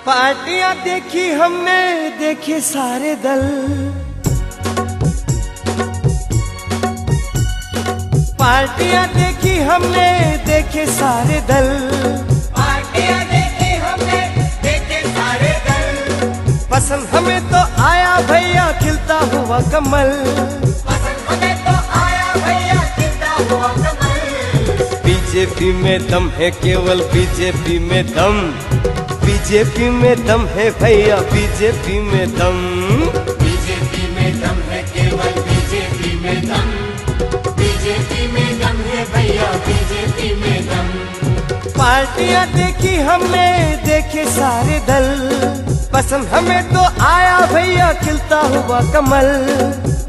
पार्टियां देखी हमने, देखे सारे दल। पार्टियां देखी हमने, देखे सारे दल। पार्टियां देखी हमने, देखे सारे दल। पसंद हमें तो आया भैया खिलता हुआ कमल। पसंद हमें तो आया भैया खिलता हुआ कमल। बीजेपी में दम है, केवल बीजेपी में दम। बीजेपी में दम है भैया, बीजेपी में दम। बीजेपी में दम है, केवल बीजेपी में दम। बीजेपी में दम है भैया, बीजेपी में दम। पार्टियां देखी हमने, देखे सारे दल। पसंद हमें तो आया भैया खिलता हुआ कमल।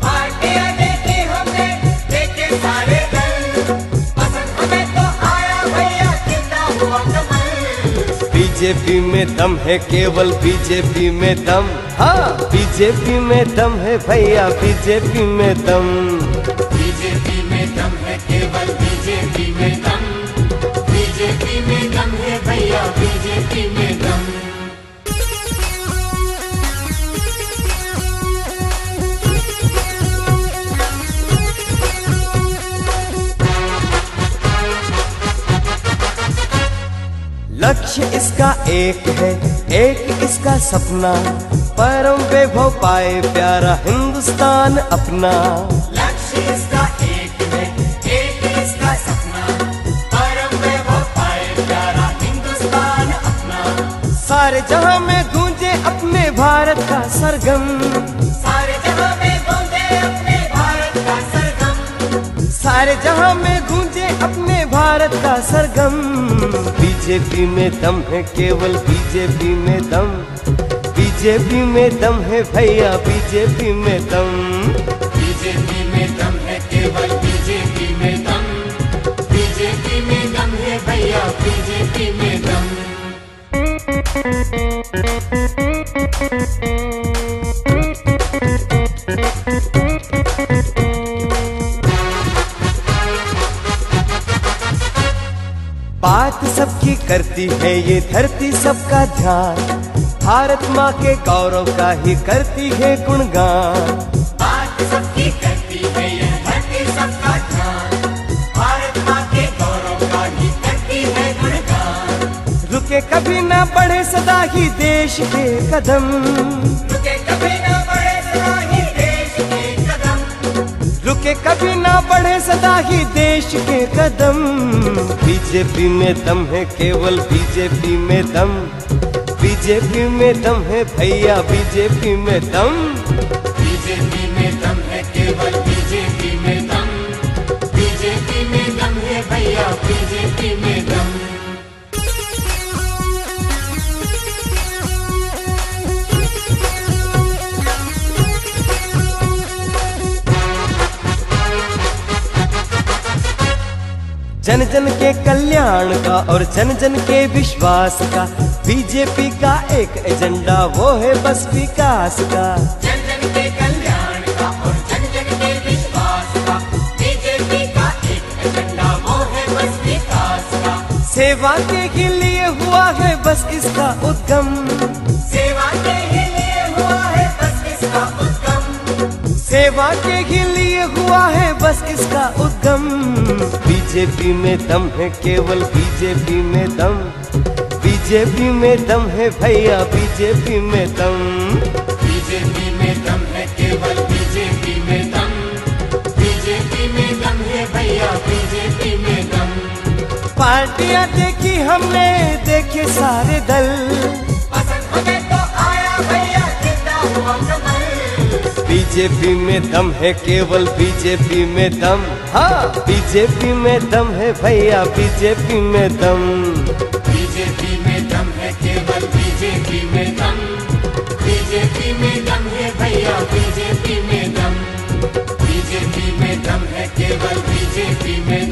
पार्टियां देखी हमने, देखे सारे दल। पसंद हमें तो आया भैया खिलता हुआ कमल। बीजेपी में दम है, केवल बीजेपी में दम। हाँ, बीजेपी में दम है भैया, बीजेपी में दम। बीजेपी में दम है, केवल बीजेपी में दम। बीजेपी में दम है भैया, बीजेपी में दम। लक्ष्य इसका एक है, एक इसका सपना। परम वैभव पाए प्यारा हिंदुस्तान अपना। लक्ष्य इसका एक है, एक इसका सपना। परम वैभव पाए प्यारा हिंदुस्तान अपना। सारे जहां में गूंजे अपने भारत का सरगम। सारे जहां में गूंजे अपने भारत का सरगम। सारे जहां में गूंजे अपने भारत का सरगम। बीजेपी में दम है, केवल बीजेपी में दम। बीजेपी में दम है भैया, बीजेपी में दम। बीजेपी में दम है, केवल बीजेपी में दम। बीजेपी में दम है भैया, बीजेपी में दम। बात सबकी करती है ये धरती सबका ध्यान। भारत माँ के गौरव का ही करती है गुणगान। बात सबकी करती है ये धरती सबका ध्यान। भारत माँ के गौरव का ही करती है गुणगान। रुके कभी ना बढ़े सदा ही देश के कदम। रुके कभी ना बढ़े सदा ही देश के कदम। रुके कभी ना बढ़े सदा ही देश के कदम। बीजेपी में दम है, केवल बीजेपी में दम। बीजेपी में दम है भैया, बीजेपी में दम। बीजेपी में दम है, केवल बीजेपी में दम। बीजेपी में दम है भैया, बीजेपी में दम। जन जन के कल्याण का और जन जन के विश्वास का बीजेपी का एक एजेंडा, वो है बस विकास का। जन जन के कल्याण का और जन जन के विश्वास का बीजेपी का एक एजेंडा, वो है बस विकास का। सेवा के लिए हुआ है बस इसका उद्गम। सेवा के लिए हुआ है बस इसका उद्गम। सेवा के लिए हुआ है बस इसका उद्गम। बीजेपी में दम है, केवल बीजेपी में दम। बीजेपी में दम है भैया, बीजेपी में दम। बीजेपी में दम है, केवल बीजेपी में दम। बीजेपी में दम है भैया, बीजेपी में दम। पार्टियां देखी हमने, देखे सारे दल। पसंद हमें तो आया भैया खिलता हुआ कमल। बीजेपी में दम है, केवल बीजेपी में दम। हाँ, बीजेपी में दम है भैया, बीजेपी में दम। बीजेपी में दम है, केवल बीजेपी में दम। बीजेपी में दम है भैया, बीजेपी में दम। बीजेपी में दम है, केवल बीजेपी में